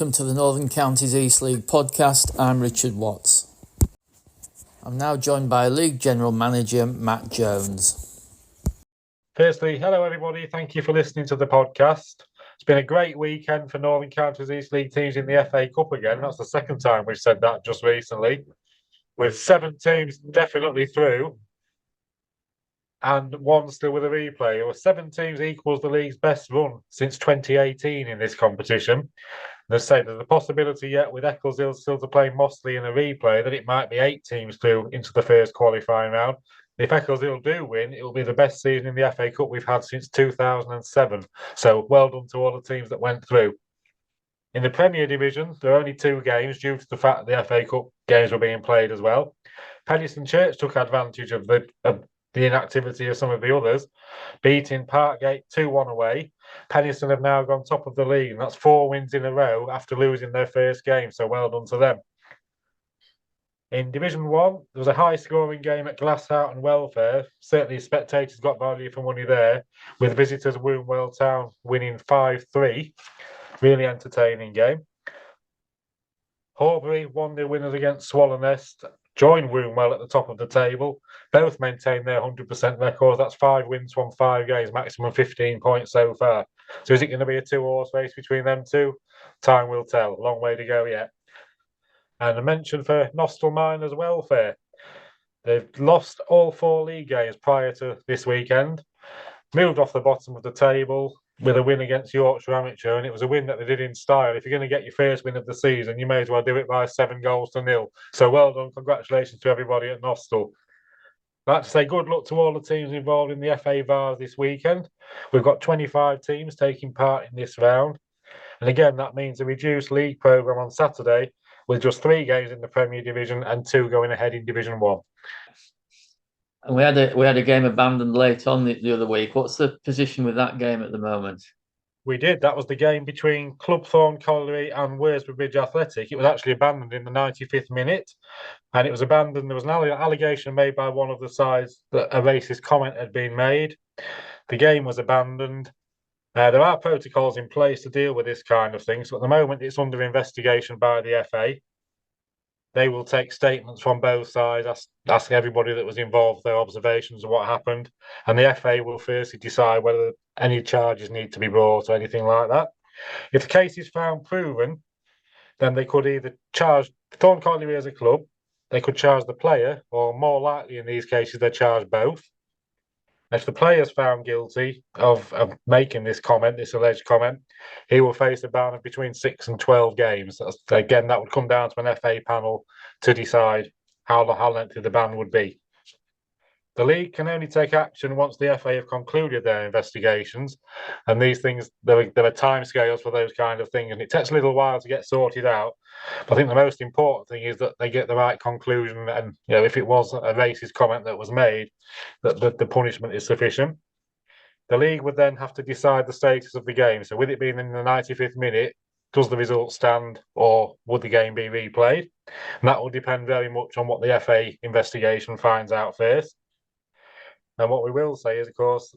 welcome to the Northern Counties East League podcast. I'm Richard Watts. I'm now joined by League General Manager Matt Jones. Firstly, hello everybody. Thank you for listening to the podcast. It's been a great weekend for Northern Counties East League teams in the FA Cup again. That's the second time we've said that just recently. With 7 teams definitely through and 1 still with a replay. Well, 7 teams equals the league's best run since 2018 in this competition. They say there's a possibility yet with Eccleshill still to play Mossley in a replay that it might be 8 teams through into the first qualifying round. If Eccleshill do win, it will be the best season in the FA Cup we've had since 2007. So well done to all the teams that went through. In the Premier Division, there are only 2 games due to the fact that the FA Cup games were being played as well. Penistone Church took advantage of the inactivity of some of the others, beating Parkgate 2-1 away. Penistone have now gone top of the league, and that's 4 wins in a row after losing their first game, so well done to them. In Division 1, there was a high-scoring game at Glasshout and Welfare. Certainly, spectators got value for money there, with visitors Wombwell Town winning 5-3. Really entertaining game. Horbury 1-0 winners against Swallow Nest. Joined Wombwell at the top of the table. Both maintain their 100% records. That's 5 wins from 5 games, maximum 15 points so far. So is it going to be a 2-horse race between them two? Time will tell. Long way to go yet. And a mention for Nostell Miners Welfare. They've lost all 4 league games prior to this weekend. Moved off the bottom of the table with a win against Yorkshire Amateur, and it was a win that they did in style. If you're going to get your first win of the season, you may as well do it by 7-0. So well done, congratulations to everybody at Nostell. I'd like to say good luck to all the teams involved in the FA Vars this weekend. We've got 25 teams taking part in this round, and again that means a reduced league programme on Saturday with just 3 games in the Premier Division and 2 going ahead in Division 1. And we had a game abandoned late on the other week. What's the position with that game at the moment? We did. That was the game between Clubthorne Colliery and Worsbridge Bridge Athletic. It was actually abandoned in the 95th minute, and it was abandoned. There was an allegation made by one of the sides that a racist comment had been made. The game was abandoned. There are protocols in place to deal with this kind of thing. So at the moment, it's under investigation by the FA. They will take statements from both sides, ask everybody that was involved their observations of what happened, and the FA will firstly decide whether any charges need to be brought or anything like that. If the case is found proven, then they could either charge Thorn Colliery as a club, they could charge the player, or more likely in these cases, they charge both. If the player is found guilty of making this comment, this alleged comment, he will face a ban of between 6 and 12 games. Again, that would come down to an FA panel to decide how lengthy the ban would be. The league can only take action once the FA have concluded their investigations, and these things, there are timescales for those kind of things, and it takes a little while to get sorted out. But I think the most important thing is that they get the right conclusion, and if it was a racist comment that was made, that the punishment is sufficient. The league would then have to decide the status of the game. So with it being in the 95th minute, does the result stand, or would the game be replayed? And that will depend very much on what the FA investigation finds out first. And what we will say is, of course,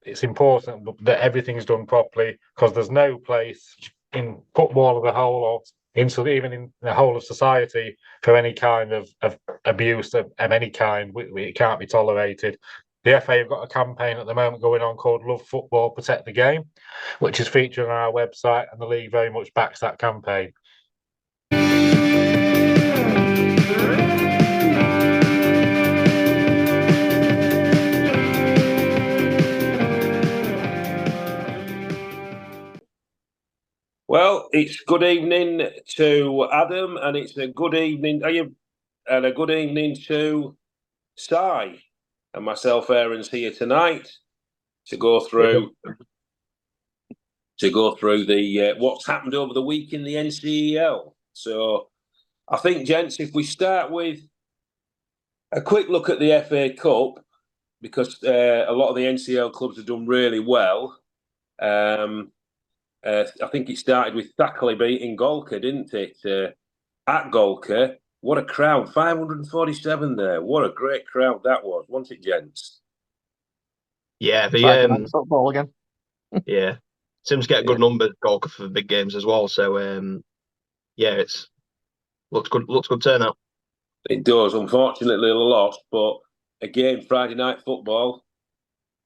it's important that everything's done properly, because there's no place in football as a whole, or even in the whole of society, for any kind of abuse of any kind. It can't be tolerated. The FA have got a campaign at the moment going on called Love Football, Protect the Game, which is featured on our website, and the league very much backs that campaign. Well, it's good evening to Adam, and it's a good evening, to Si, and myself. Aaron's here tonight to go through the what's happened over the week in the NCEL. So, I think, gents, if we start with a quick look at the FA Cup, because a lot of the NCEL clubs have done really well. I think it started with Thackley beating Golker, didn't it? At Golker, what a crowd! 547 there. What a great crowd that was, wasn't it, gents? Yeah, football again. Yeah, seems to get good numbers, Golker, for the big games as well. So yeah, it's looks good. Looks good turnout. It does. Unfortunately, they lost, but again, Friday night football.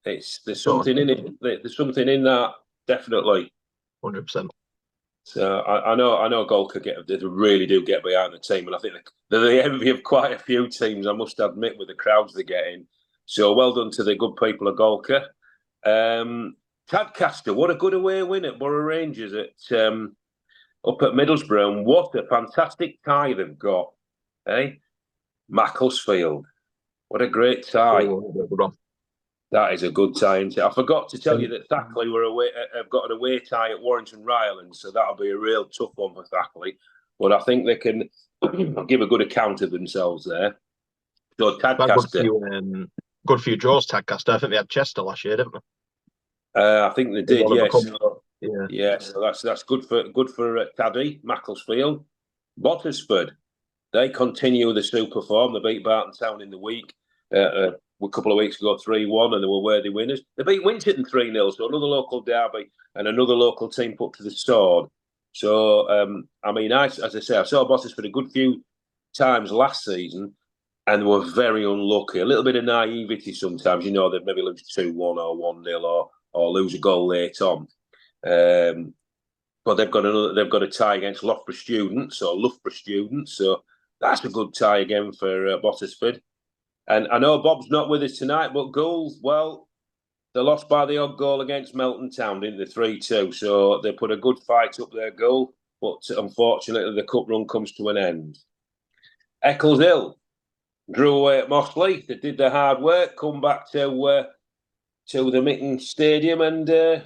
There's something in it. There's something in that, definitely. 100%. So I know Golka they really do get behind the team, and I think they're the envy of quite a few teams. I must admit, with the crowds they're getting. So well done to the good people of Golka. Tadcaster, what a good away win at Borough Rangers up at Middlesbrough, and what a fantastic tie they've got, eh? Macclesfield, what a great tie! That is a good tie, isn't it? I forgot to tell you that Thackley have got an away tie at Warrington Rylands, so that'll be a real tough one for Thackley. But I think they can give a good account of themselves there. So Tadcaster, good few draws. Tadcaster. I think they had Chester last year, didn't they? I think they did. Yes. Yeah. So that's good for Taddy Macclesfield. Bottisford, they continue the super form. They beat Barton Town in the week. A couple of weeks ago, 3-1, and they were worthy winners. They beat Winterton 3-0, so another local derby and another local team put to the sword. So, as I say, I saw Bottisford a good few times last season, and they were very unlucky. A little bit of naivety sometimes, they'd maybe lose 2-1 or 1-0 or lose a goal late on. But they've got a tie against Loughborough Students, so that's a good tie again for Bottisford. And I know Bob's not with us tonight, but goals, well, they lost by the odd goal against Melton Town, didn't they? 3-2. So they put a good fight up their goal, but unfortunately the cup run comes to an end. Eccleshill drew away at Mossley. They did their hard work, come back to the Mitten Stadium and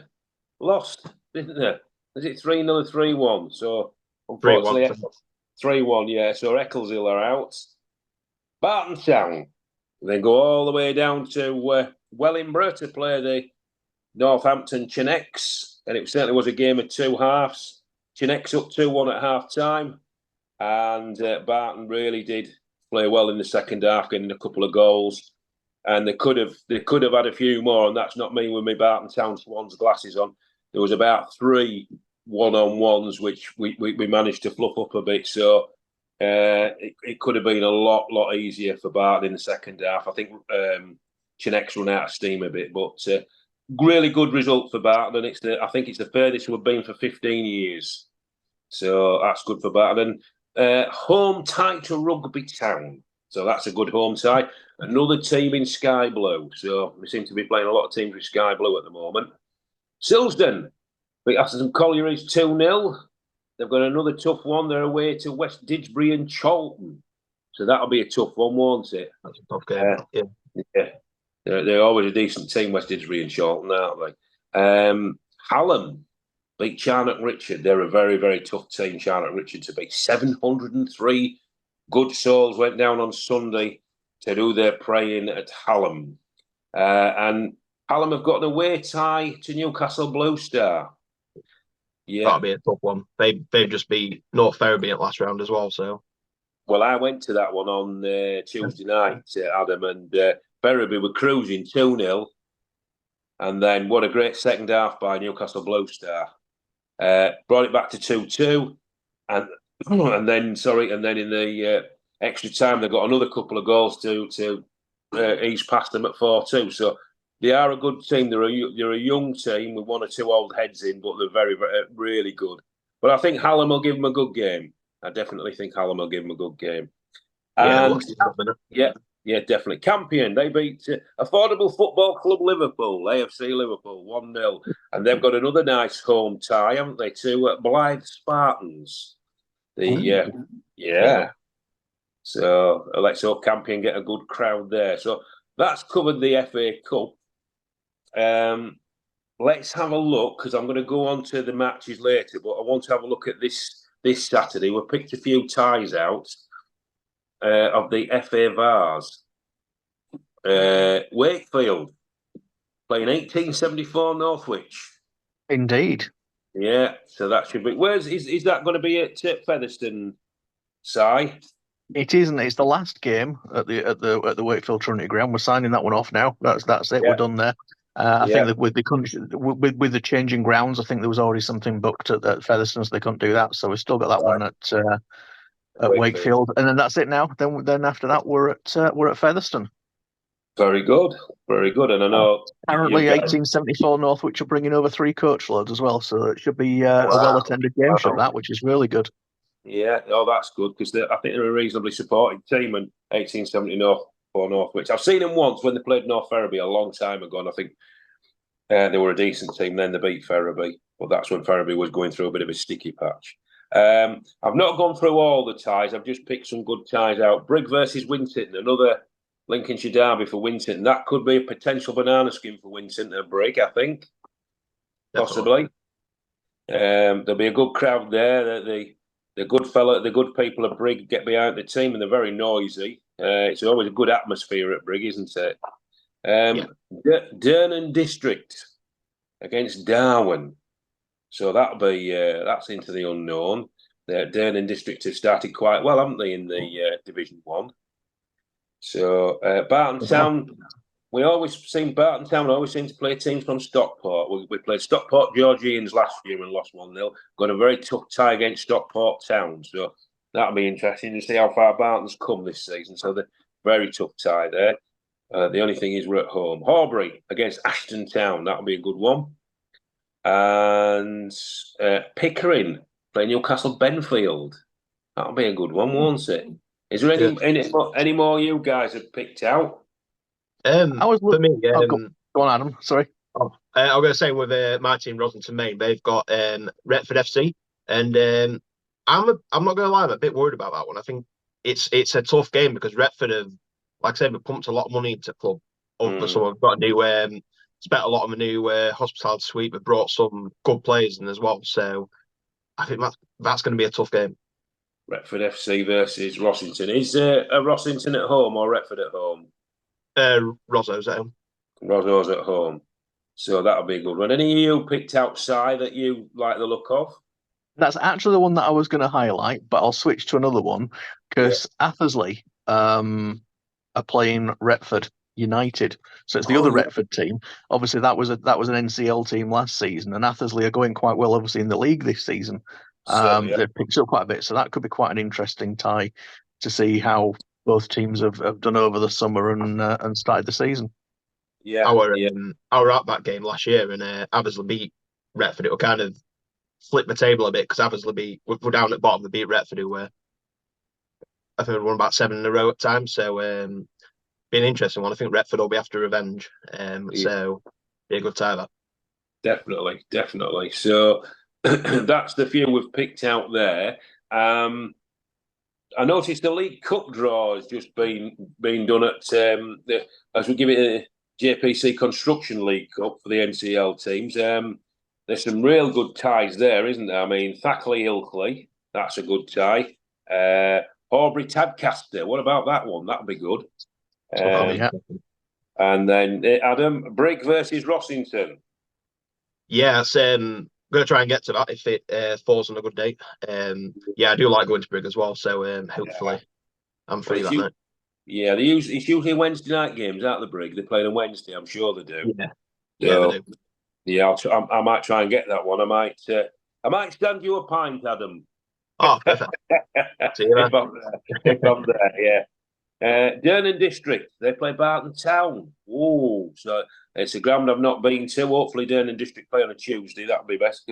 lost, didn't they? Is it 3-0 or 3-1? So unfortunately, 3-1, yeah. So Eccleshill are out. Barton Town. They go all the way down to Wellingborough to play the Northampton Chinecks, and it certainly was a game of two halves. Chinecks up 2-1 at half time, and Barton really did play well in the second half, getting a couple of goals, and they could have had a few more, and that's not me with my Barton Town Swans glasses on. There was about 3 one-on-ones which we managed to fluff up a bit, so. It could have been a lot easier for Barton in the second half. I think Chinecks run out of steam a bit, but really good result for Barton. And I think it's the furthest we've been for 15 years. So that's good for Barton. And home tie to Rugby Town. So that's a good home tie. Another team in Sky Blue. So we seem to be playing a lot of teams with Sky Blue at the moment. Silsden beat Atherton Collieries 2-0. They've got another tough one. They're away to West Didsbury and Charlton. So that'll be a tough one, won't it? That's a tough game. Yeah. They're always a decent team, West Didsbury and Charlton, aren't they? Hallam beat Charnock Richard. They're a very, very tough team, Charnock Richard, to beat. 703 good souls went down on Sunday to do their praying at Hallam. And Hallam have got an away tie to Newcastle Blue Star. Yeah, that'll be a tough one. They've just beat North Ferriby at last round as well. So, well, I went to that one on Tuesday night, Adam, and Ferriby were cruising 2-0, and then what a great second half by Newcastle Blue Star. Brought it back to 2-2, and then in the extra time they got another couple of goals to ease past them at 4-2. So. They are a good team. They're a young team with 1 or 2 old heads in, but they're very, very, really good. But I think Hallam will give them a good game. I definitely think Hallam will give them a good game. Yeah, definitely. Campion, they beat Affordable Football Club Liverpool, AFC Liverpool, 1-0. And they've got another nice home tie, haven't they, to Blythe Spartans. Yeah. So let's hope Campion get a good crowd there. So that's covered the FA Cup. Let's have a look, because I'm going to go on to the matches later, but I want to have a look at this Saturday. We've picked a few ties out of the FA Vars. Wakefield playing 1874 Northwich. Indeed. Yeah, so that should be. Is that going to be at Featherstone, Si? It isn't. It's the last game at the Wakefield Trinity Ground. We're signing that one off now. That's it. Yeah. We're done there. I think that with the changing grounds, I think there was already something booked at Featherstone, so they couldn't do that. So we've still got that one at Wakefield, and then that's it now. Then after that, we're at Featherstone. Very good, very good. And I know apparently 1874 Northwich are bringing over 3 coach loads as well, so it should be a well-attended game, should that, which is really good. Yeah, that's good because I think they're a reasonably supported team. And 1870 Northwich, I've seen them once when they played North Ferriby a long time ago, and I think they were a decent team. Then they beat Ferriby, but that's when Ferriby was going through a bit of a sticky patch. I've not gone through all the ties. I've just picked some good ties out. Brigg versus Winton, another Lincolnshire derby for Winton. That could be a potential banana skin for Winton and Brigg, I think. Possibly. There'll be a good crowd there. The good people at Brigg get behind the team, and they're very noisy. It's always a good atmosphere at Brigg, isn't it? Durnan District against Darwen. So that'll be that's into the unknown. The Durnan District have started quite well, haven't they, in the Division 1? So Barton Town, Barton Town always seem to play teams from Stockport. We played Stockport Georgians last year and lost 1-0. Got a very tough tie against Stockport Town. So that'll be interesting to see how far Barton's come this season. So the very tough tie there. The only thing is we're at home. Horbury against Ashton Town. That'll be a good one. And Pickering playing Newcastle Benfield. That'll be a good one, won't it? Is there any more you guys have picked out? For me, go on, Adam. Sorry. I'm going to say with my team, Roslington Main, they've got Retford FC, and I'm not going to lie, I'm a bit worried about that one. I think it's a tough game because Retford have, like I said, we pumped a lot of money into the club. So we've got a new, spent a lot on a new hospitality suite. We've brought some good players in as well. So I think that's going to be a tough game. Retford FC versus Rossington. Is a Rossington at home or Retford at home? Rosso's at home. Rosso's at home. So that'll be a good one. Any of you picked outside that you like the look of? That's actually the one that I was going to highlight, but I'll switch to another one because Athersley are playing Retford United. So it's the other Retford team. Obviously, that was an NCEL team last season, and Athersley are going quite well, obviously, in the league this season. They've picked up quite a bit, so that could be quite an interesting tie to see how both teams have done over the summer and started the season. Yeah, our Outback game last year, and Abersley beat Retford. It will kind of flip the table a bit because Abersley we're down at the bottom. They beat Retford, who were I think we won about 7 in a row at times. So be an interesting one. I think Retford will be after revenge. So be a good tie that. Definitely. So that's the few we've picked out there. I noticed the League Cup draw has just been done at as we give it a JPC Construction League Cup for the NCEL teams. There's some real good ties there, isn't there? I mean, Thackley Ilkley, that's a good tie. Horbury Tadcaster, what about that one? That'll be good. And then Adam, Brigg versus Rossington. Yeah, I'm going to try and get to that if it falls on a good day. I do like going to Brigg as well, so hopefully I'm free that night. Yeah, it's usually Wednesday night games, aren't they, Brigg? They play on Wednesday, I'm sure they do. Yeah, they do. Yeah, I might try and get that one. I might stand you a pint, Adam. Oh, perfect. See you if I'm there, yeah. Durnan District, they play Barton Town. Oh, so it's a ground I've not been to. Hopefully, Durnan District play on a Tuesday. That'll be best.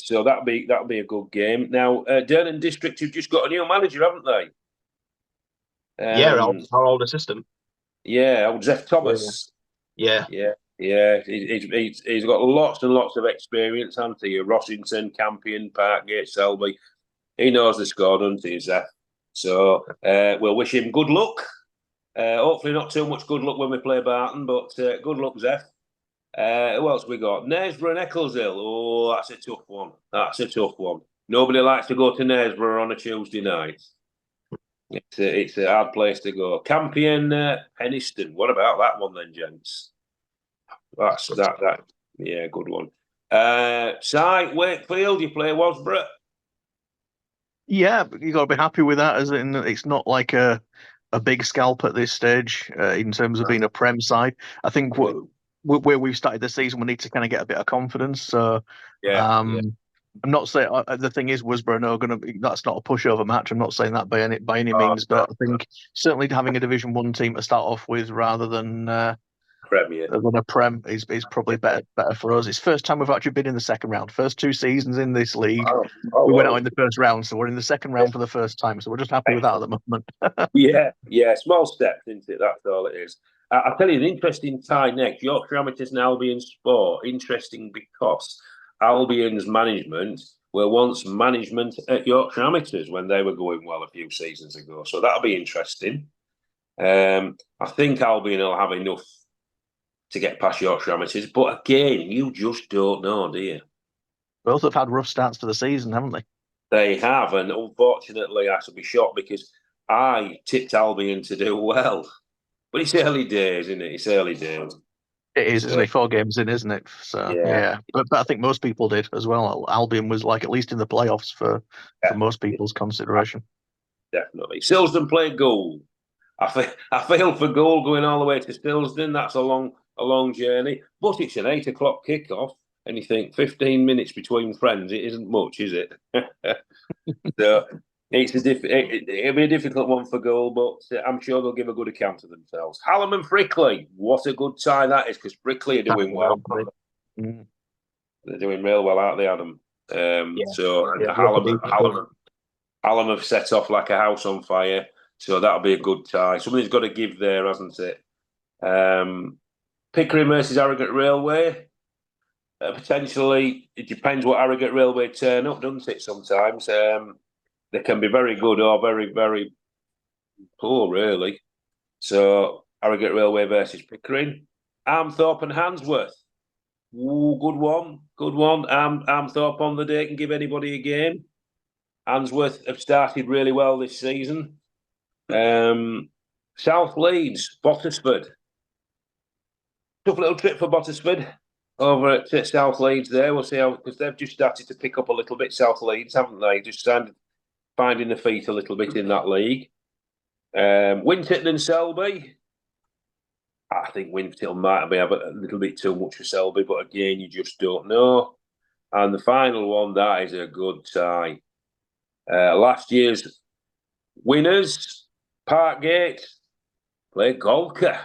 So that'll be a good game. Now, Durnan District have just got a new manager, haven't they? Our old assistant. Yeah, old Zeph Thomas. Yeah. He's got lots and lots of experience, hasn't he? Rossington, Campion, Parkgate, Selby. He knows the score, doesn't he, Zeph? So we'll wish him good luck. Hopefully not too much good luck when we play Barton, but good luck, Zeph. Who else we got? Knaresborough and Eccleshill. Oh, that's a tough one. Nobody likes to go to Knaresborough on a Tuesday night. It's a hard place to go. Campion, Penistone. What about that one then, gents? That's that. Yeah, good one. Wakefield, you play Wasborough. Yeah, but you got to be happy with that, as in it's not like a big scalp at this stage in terms of being a Prem side. I think where we've started the season, we need to kind of get a bit of confidence. So, I'm not saying the thing is, Wisborough are going to be. That's not a pushover match. I'm not saying that by any means, but I think certainly having a Division 1 team to start off with rather than Premier. a Prem is probably better for us. It's first time we've actually been in the second round. First 2 seasons in this league, we went out in the first round, so we're in the second round for the first time. So we're just happy with that at the moment. Yeah, small steps, isn't it? That's all it is. I'll tell you an interesting tie next. Yorkshire Amateurs and Albion Sport. Interesting because Albion's management were once management at Yorkshire Amateurs when they were going well a few seasons ago. So that'll be interesting. I think Albion will have enough to get past Yorkshire Amateurs. But again, you just don't know, do you? Both have had rough starts to the season, haven't they? They have. And unfortunately, I should be shocked because I tipped Albion to do well. But it's early days, isn't it? It's early days. It is, isn't it? 4 games in, isn't it? So yeah. But I think most people did as well. Albion was like at least in the playoffs for most people's consideration. Definitely. Silsden played goal. I feel for goal going all the way to Silsden. That's a long journey. But it's an 8 o'clock kickoff, and you think 15 minutes between friends, it isn't much, is it? So it'll be a difficult one for goal, but I'm sure they'll give a good account of themselves. Hallam and Frickley, what a good tie that is, because Frickley are doing well. They're doing real well, aren't they, Adam? Hallam have set off like a house on fire, so that'll be a good tie. Somebody's got to give there, hasn't it? Pickering versus Harrogate Railway. Potentially, it depends what Harrogate Railway turn up, doesn't it, sometimes? They can be very good or very, very poor, really. So, Harrogate Railway versus Pickering. Armthorpe and Handsworth. Ooh, good one. Armthorpe on the day can give anybody a game. Handsworth have started really well this season. South Leeds, Bottisford. Tough little trip for Bottisford over at South Leeds there. We'll see how, because they've just started to pick up a little bit, South Leeds, haven't they? Just started finding the feet a little bit in that league. Winterton and Selby. I think Winterton might be a little bit too much for Selby, but again, you just don't know. And the final one, that is a good tie. Last year's winners, Parkgate, played Golka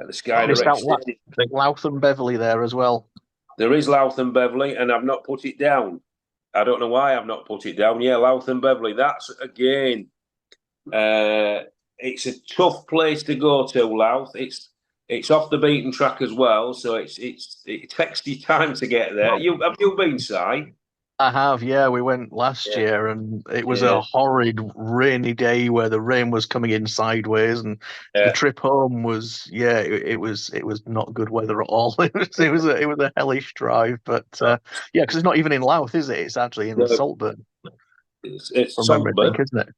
at the Sky Direct Stadium. I think Louth and Beverley there as well. There is Louth and Beverley, and I've not put it down. I don't know why I've not put it down. Yeah, Louth and Beverley. That's, again, it's a tough place to go to, Louth. It's off the beaten track as well, so it takes you time to get there. Have you been, Si? I have, yeah. We went last year, and it was a horrid rainy day where the rain was coming in sideways, and the trip home was, it was not good weather at all. It was a hellish drive, but because it's not even in Louth, is it? It's actually in Saltburn. It's Saltburn, isn't it?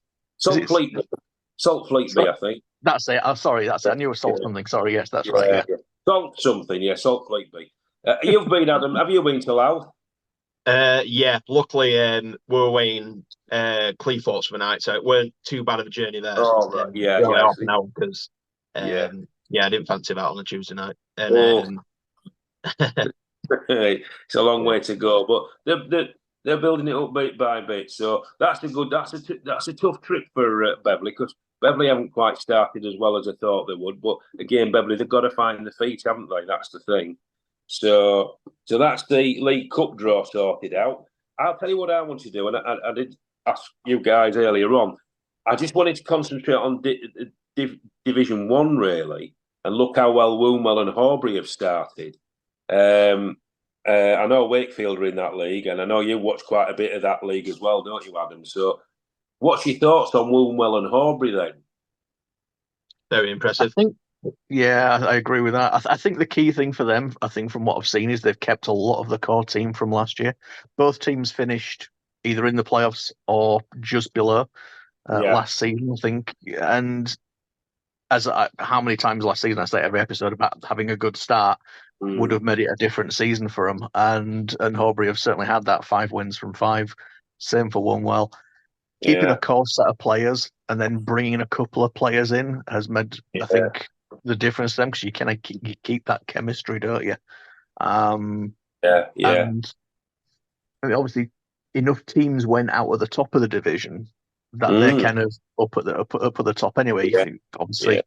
Saltfleetby, I think. That's it. Oh, sorry, that's it. I knew it was Salt something. Sorry, yes, that's right. Yeah. Salt something, Saltfleetby. You've been, Adam. Have you been to Louth? Luckily, we were away in Cleethorpes for the night, so it weren't too bad of a journey there. Oh, right. Half an hour because, I didn't fancy that on a Tuesday night. And, it's a long way to go, but they're building it up bit by bit. So that's a tough trip for Beverley, because Beverley haven't quite started as well as I thought they would. But again, Beverley, they've got to find the feet, haven't they? That's the thing. So that's the League Cup draw sorted out. I'll tell you what I want to do, and I did ask you guys earlier on. I just wanted to concentrate on Division 1, really, and look how well Woolwell and Horbury have started. I know Wakefield are in that league, and I know you watch quite a bit of that league as well, don't you, Adam? So what's your thoughts on Woolwell and Horbury then? Very impressive. I agree with that. I think the key thing for them, I think from what I've seen, is they've kept a lot of the core team from last year. Both teams finished either in the playoffs or just below last season, I think. And how many times last season I say every episode about having a good start would have made it a different season for them. And Horbury have certainly had that 5 wins from 5. Same for Woolwell. Keeping a core set of players and then bringing a couple of players in has made, I think, the difference to them because you kind of keep that chemistry, don't you? Yeah. And I mean, obviously, enough teams went out at the top of the division that they're kind of up at the top anyway. Yeah. Obviously,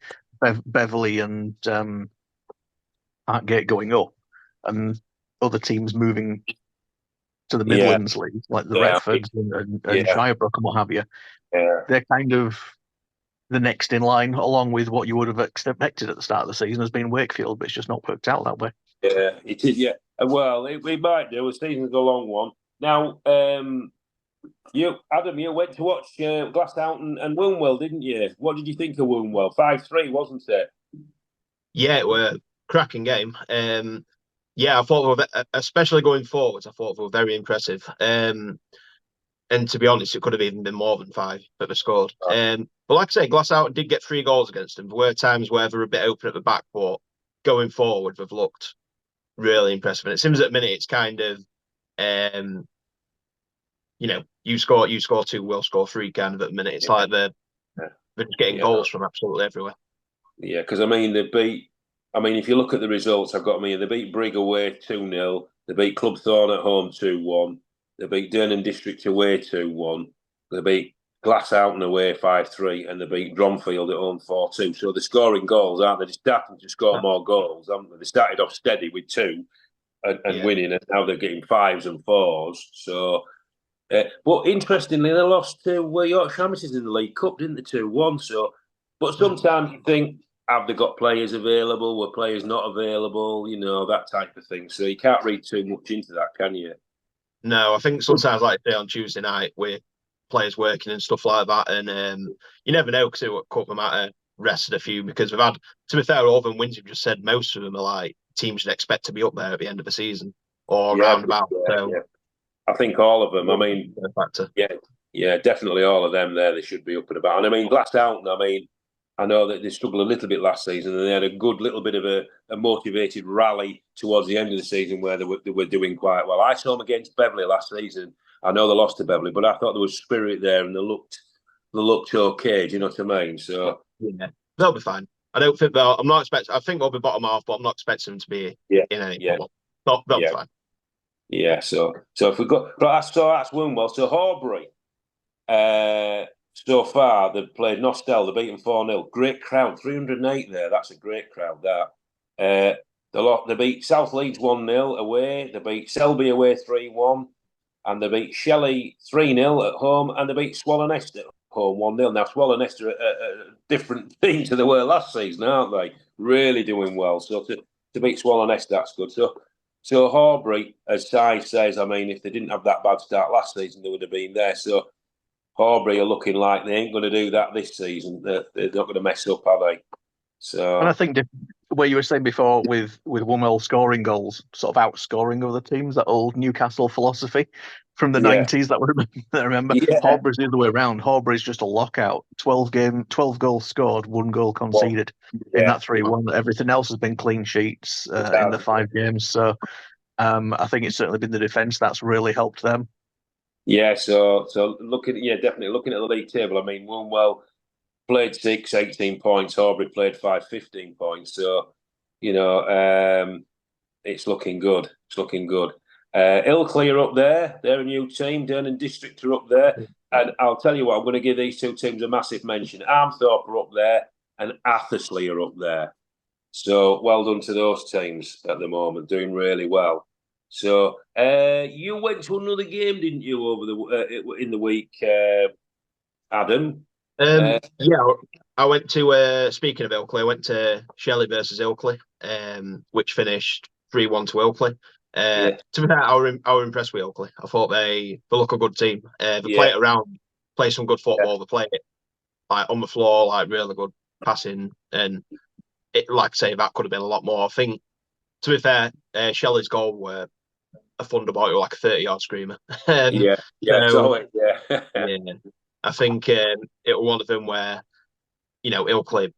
Beverley and Hartgate going up, and other teams moving to the Midlands League, like the Retfords and Shirebrook and what have you. Yeah. They're kind of the next in line, along with what you would have expected at the start of the season as being Wakefield, but it's just not worked out that way. Yeah, it is. Yeah, well, we might do. The season's a long one. Now, you, Adam, you went to watch Glassout and Wombwell, didn't you? What did you think of Wombwell? 5-3, wasn't it? Yeah, it were a cracking game. I thought, especially going forwards, I thought they were very impressive. And to be honest, it could have even been more than 5 that they scored. But like I say, Glassout did get 3 goals against them. There were times where they were a bit open at the back, but going forward, they've looked really impressive. And it seems at the minute it's kind of, you score 2, we'll score 3 kind of at the minute. It's like they're just getting goals from absolutely everywhere. Yeah, because if you look at the results, they beat Brig away 2-0, they beat Clubthorne at home 2-1, they beat Durham District away 2-1, they beat Glassout away 5-3, and they beat Dromfield at home 4-2. So they're scoring goals, aren't they? They're starting to score more goals, haven't they? They started off steady with 2 and winning, and now they're getting 5s and 4s. So, but interestingly, they lost to Yorkshire Amateurs in the League Cup, didn't they? 2-1. So, but sometimes you think, have they got players available? Were players not available? That type of thing. So you can't read too much into that, can you? No, I think sometimes, like I say, on Tuesday night, with players working and stuff like that, and you never know because it could come out rested a few because we've had, to be fair, all of them wins, you've just said most of them are like teams you'd expect to be up there at the end of the season or roundabout. I think all of them. Factor. Definitely all of them there. They should be up and about. And Glassout, I know that they struggled a little bit last season, and they had a good little bit of a motivated rally towards the end of the season where they were doing quite well. I saw them against Beverley last season. I know they lost to Beverley, but I thought there was spirit there, and they looked okay. Do you know what I mean? So yeah, they'll be fine. I don't think they'll. I'm not expecting. I think they'll be bottom half, but I'm not expecting them to be in any problem. They'll be fine. Yeah. So if we go, but that's Wombwell. So Horbury. So far, they've played Nostell. They've beaten 4-0. Great crowd, 308 there. That's a great crowd. That they beat South Leeds 1-0 away. They beat Selby away 3-1, and they beat Shelley 3-0 at home, and they beat Swallow-Nest at home 1-0. Now Swallow-Nest are a different team to they were last season, aren't they? Really doing well. So to beat Swallow-Nest, that's good. So Horbury, as Si says, if they didn't have that bad start last season, they would have been there. So Horbury are looking like they ain't going to do that this season. They're not going to mess up, are they? So, and I think where you were saying before with Wombwell scoring goals, sort of outscoring other teams, that old Newcastle philosophy from the 90s that I remember. Horbury's the other way around. Horbury's just a lockout. 12 goals scored, 1 goal conceded in that 3-1. Everything else has been clean sheets in the 5 games. So I think it's certainly been the defence that's really helped them. Yeah, so definitely looking at the league table. Wombwell played 6, 18 points. Horbury played 5, 15 points. So, it's looking good. It's looking good. Ilkley are up there. They're a new team. Durham District are up there. And I'll tell you what, I'm going to give these 2 teams a massive mention. Armthorpe are up there, and Athersley are up there. So well done to those teams at the moment, doing really well. So you went to another game, didn't you, over in the week, Adam? I went to. Speaking of Ilkley, I went to Shelley versus Ilkley, which finished 3-1 to Ilkley. To be fair, I were impressed with Ilkley. I thought they look a good team. They play it around, play some good football. They play it like on the floor, like really good passing, and it, like I say, that could have been a lot more. I think, to be fair, Shelley's goal were a thunderbolt, like a 30-yard screamer. I think it was one of them where, Ilkley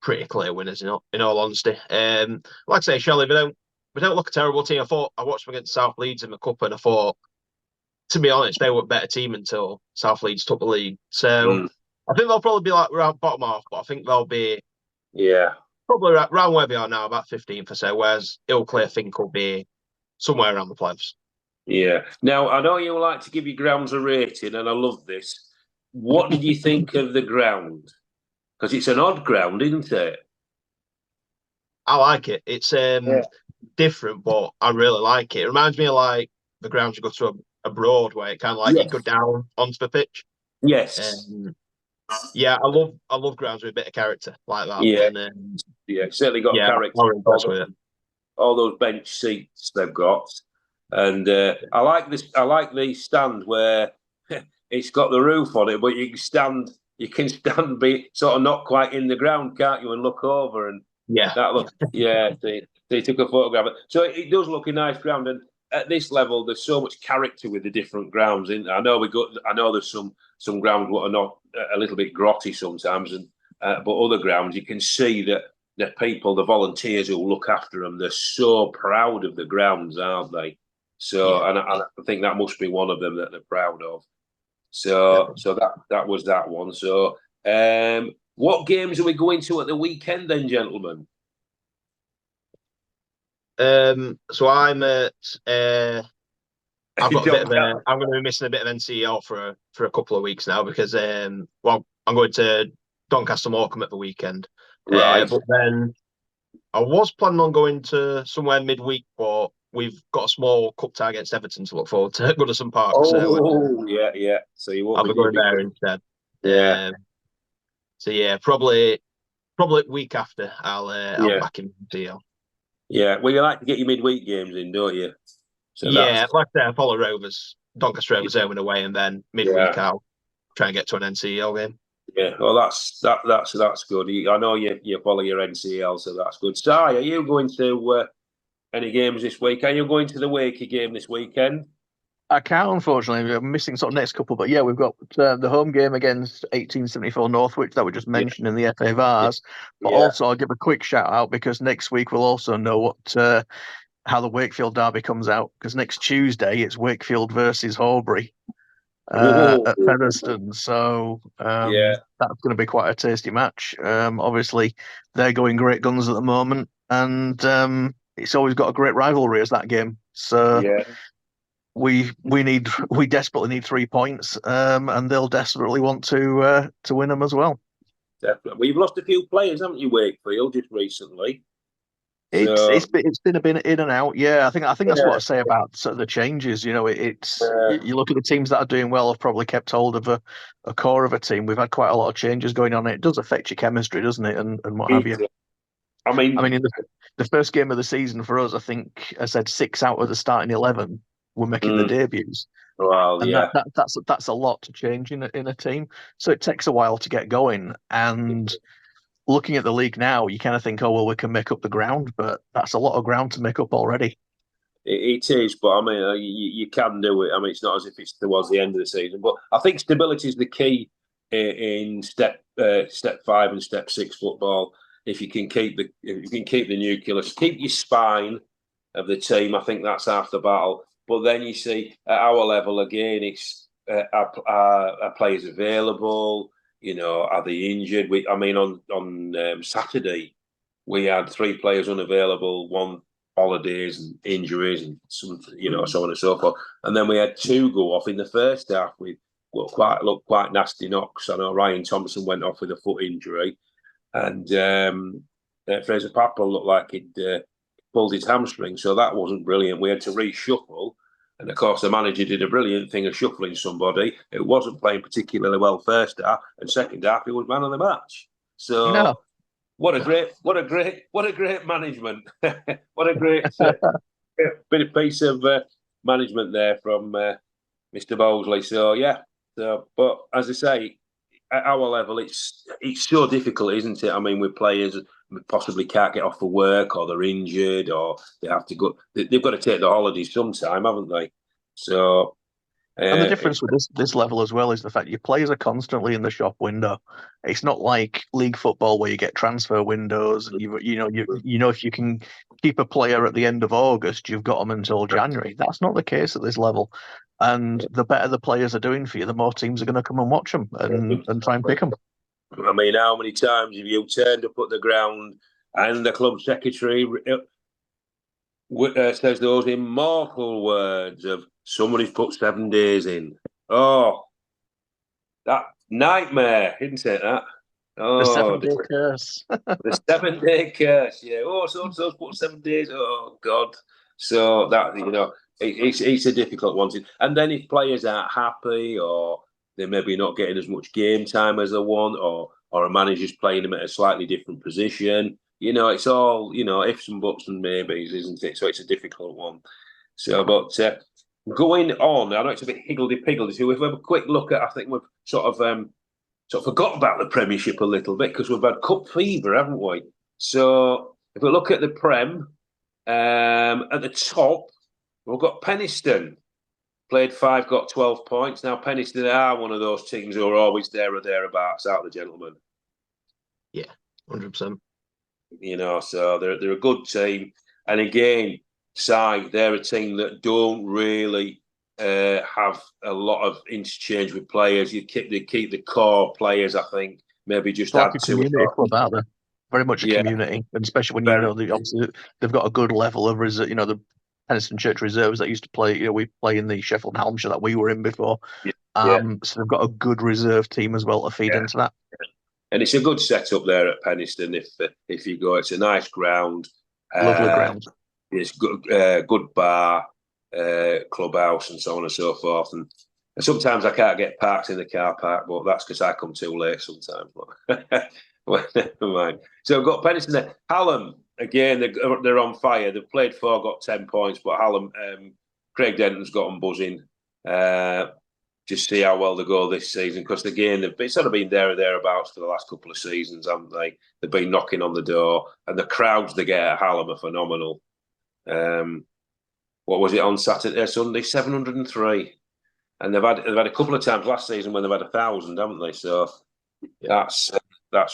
pretty clear winners in all honesty. Like I say, Shelley, we don't look a terrible team. I watched them against South Leeds in the cup, and I thought, to be honest, they were a better team until South Leeds took the league. So I think they'll probably be like around bottom half, but I think they'll be probably around where we are now, about 15th, I say, whereas Ilkley, I think, will be somewhere around the playoffs. Yeah. Now, I know you like to give your grounds a rating, and I love this. What did you think of the ground? Because it's an odd ground, isn't it? I like it. It's different, but I really like it. It reminds me of like the grounds you go to abroad, where it kind of like you go down onto the pitch. Yes. Yeah, I love grounds with a bit of character like that. Yeah. And, certainly got character. I'm impressed with it. All those bench seats they've got, and I like this. I like the stand where it's got the roof on it, but you can stand. You can stand, be sort of not quite in the ground, can't you? And look over, and that look. Yeah, they took a photograph. So it does look a nice ground, and at this level, there's so much character with the different grounds. Isn't there? I know there's some grounds that are not a little bit grotty sometimes, and but other grounds you can see that the people, the volunteers who look after them, they're so proud of the grounds, aren't they? So, and I think that must be one of them that they're proud of. So that was that one. So, what games are we going to at the weekend, then, gentlemen? So I'm at. I've got a bit of I'm going to be missing a bit of NCEL for a couple of weeks now because I'm going to Doncaster Morecambe at the weekend. Right. But then I was planning on going to somewhere midweek, but we've got a small cup tie against Everton to look forward to. Goodison Park. Yeah. So you won't I'll be going there instead. Yeah. So yeah, probably week after I'll be back in NCEL. Yeah. Well, you like to get your midweek games in, don't you? So like I say, I follow Rovers, Doncaster Rovers home away, and then midweek I'll try and get to an NCEL game. Yeah, well, that's good. I know you follow your NCEL, so that's good. Si, are you going to any games this week? Are you going to the Wakey game this weekend? I can't, unfortunately. I'm missing sort of next couple, but yeah, we've got the home game against 1874 Northwich that we just mentioned in the FA Vars. But also, I'll give a quick shout out because next week we'll also know how the Wakefield derby comes out. Because next Tuesday it's Wakefield versus Horbury at Featherstone. So that's going to be quite a tasty match. Obviously, they're going great guns at the moment, and it's always got a great rivalry as that game. So we desperately need 3 points, and they'll desperately want to win them as well. Definitely. Well, you've lost a few players, haven't you, Wakefield, just recently? It's been a bit in and out. Yeah, I think that's what I say about sort of the changes. You know, you look at the teams that are doing well have probably kept hold of a core of a team. We've had quite a lot of changes going on. It does affect your chemistry, doesn't it? And what have you? I mean, in the first game of the season for us, I think I said 6 out of the starting 11 were making the debuts. Well, and that's a lot to change in a team. So it takes a while to get going. And looking at the league now, you kind of think, oh, well, we can make up the ground, but that's a lot of ground to make up already. It is, but I mean, you can do it. I mean, it's not as if it's towards the end of the season, but I think stability is the key in step 5 and step 6 football. If you can keep the nucleus, keep your spine of the team, I think that's half the battle. But then you see at our level again, it's are players available. You know, are they injured? On Saturday, we had 3 players unavailable, 1 holidays and injuries and some, so on and so forth. And then we had 2 go off in the first half with looked quite nasty knocks. I know Ryan Thompson went off with a foot injury, and Fraser Papel looked like he'd pulled his hamstring, so that wasn't brilliant. We had to reshuffle. And of course, the manager did a brilliant thing of shuffling somebody who wasn't playing particularly well first half, and second half he was man of the match. So, what a great management! What a great piece of management there from Mr. Bowlesley. So yeah, but as I say, at our level, it's so difficult, isn't it? I mean, with players who possibly can't get off for work, or they're injured, or they have to go. They've got to take the holidays sometime, haven't they? So, and the difference with this level as well is the fact your players are constantly in the shop window. It's not like league football where you get transfer windows, and you know if you can keep a player at the end of August, you've got them until January. That's not the case at this level. And the better the players are doing for you, the more teams are going to come and watch them and try and pick them. I mean, how many times have you turned up at the ground And the club secretary says those immortal words of somebody's put 7 days in. Oh, that nightmare, isn't it? That. Oh, the 7-day curse. The 7-day curse, yeah. Oh, so put 7 days. Oh God. So that it's a difficult one. And then if players aren't happy, or they're maybe not getting as much game time as they want, or a manager's playing them at a slightly different position, it's all ifs and buts and maybes, isn't it? So it's a difficult one. So, but going on, I know it's a bit higgledy-piggledy. So if we have a quick look at, I think we've sort of forgot about the Premiership a little bit because we've had cup fever, haven't we? So if we look at the Prem, at the top, we've got Penistone. Played 5, got 12 points. Now, Penistone are one of those teams who are always there or thereabouts, aren't they, gentlemen? Yeah, 100%. So they're a good team. And again, they're a team that don't really have a lot of interchange with players. They keep the core players, I think, maybe just Like add a to community it. club, aren't they? Very much a community, and especially when obviously they've got a good level of the Penistone Church Reserves that used to play. We play in the Sheffield and Hallamshire that we were in before. So they've got a good reserve team as well to feed into that. And it's a good setup there at Penistone. If you go, it's a nice ground, Lovely ground. It's good bar, clubhouse, and so on and so forth. And sometimes I can't get parked in the car park, but that's because I come too late sometimes. Well, never mind. So I've got Penistone there. Hallam, again, they're on fire. They've played 4, got 10 points, but Hallam, Craig Denton's got them buzzing. Just see how well they go this season, because again, they've sort of been there or thereabouts for the last couple of seasons, haven't they? They've been knocking on the door, and the crowds they get at Hallam are phenomenal. What was it on Sunday? 703. And they've had a couple of times last season when they've had 1,000, haven't they? So that's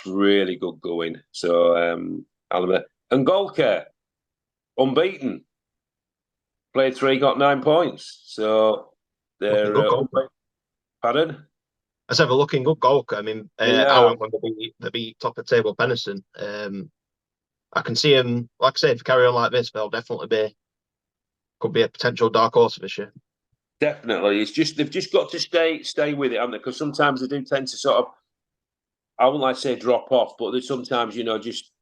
really good going. So and Golka, unbeaten, played 3, got 9 points. So they're pardon? I said, we're looking good, Golka. I mean, I went when they beat top of table Penistone. I can see him, like I say, if they carry on like this, they'll definitely could be a potential dark horse this year. Definitely. It's just they've just got to stay with it, haven't they? Because sometimes they do tend to sort of, I wouldn't like to say drop off, but they sometimes, just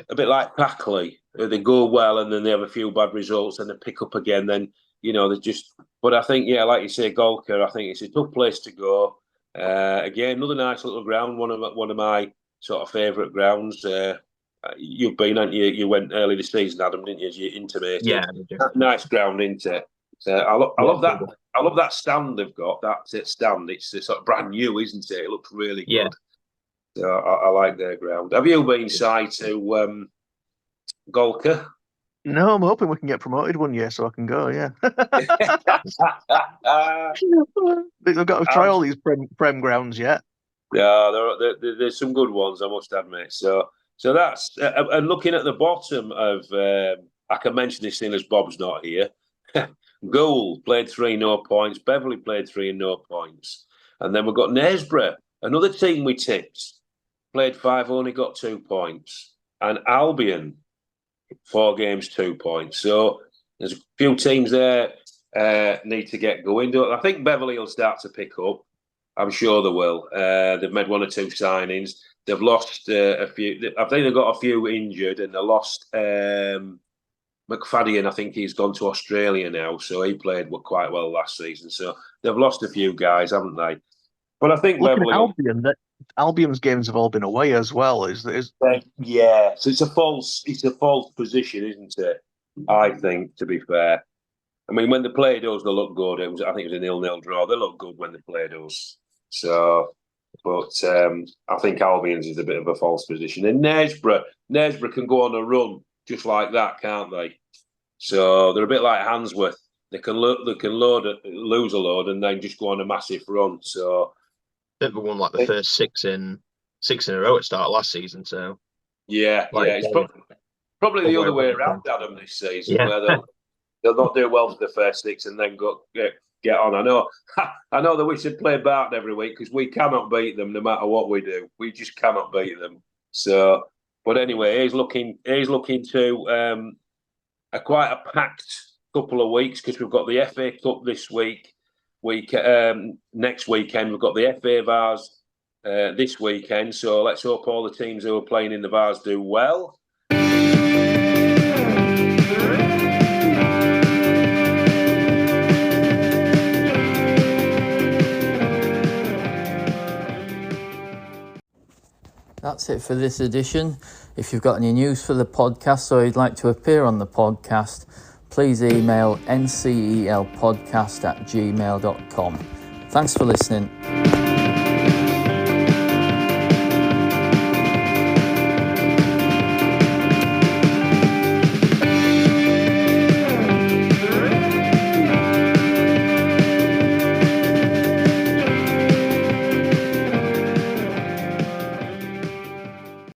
a bit like Packley. They go well and then they have a few bad results and they pick up again. Then, they just. But I think, like you say, Golka, I think it's a tough place to go. Again, another nice little ground, one of my sort of favourite grounds. You've been, haven't you? You went early this season, Adam, didn't you? As you intimated. Yeah, nice ground, isn't it? I love that. I love that stand they've got. That stand. It's sort of brand new, isn't it? It looks really good. So I like their ground. Have you been to Golka? No, I'm hoping we can get promoted one year so I can go. Yeah. I've got to try all these prem grounds yet. Yeah, there's some good ones, I must admit. So that's and looking at the bottom of I can mention this thing as Bob's not here. Gould played 3, no points. Beverley played 3 and no points. And then we've got Knaresborough, another team we tipped. Played 5, only got 2 points. And Albion, 4 games, 2 points. So there's a few teams there need to get going. I think Beverley will start to pick up. I'm sure they will. They've made 1 or 2 signings. They've lost a few. I think they've got a few injured, and they lost McFadden. I think he's gone to Australia now, so he played quite well last season. So they've lost a few guys, haven't they? But I think looking Beverley. At Albion, Albion's games have all been away as well. Yeah, so it's a false position, isn't it? I think, to be fair. I mean, when they played us, they looked good. I think it was a 0-0 draw. They looked good when they played us. So, but I think Albion's is a bit of a false position. And Knaresborough can go on a run just like that, can't they? So they're a bit like Handsworth. They can lose a load, and then just go on a massive run. So they've won like the first six in a row at start of last season. So it's probably the other way around, Adam, this season, where they'll not do well for the first 6 and then get on. I know that we should play Barton every week because we cannot beat them no matter what we do. We just cannot beat them. So But anyway, he's looking to quite a packed couple of weeks because we've got the FA Cup this week. Next weekend we've got the FA Vars this weekend. So let's hope all the teams who are playing in the Vars do well. That's it for this edition. If you've got any news for the podcast or you'd like to appear on the podcast, please email ncelpodcast@gmail.com. Thanks for listening.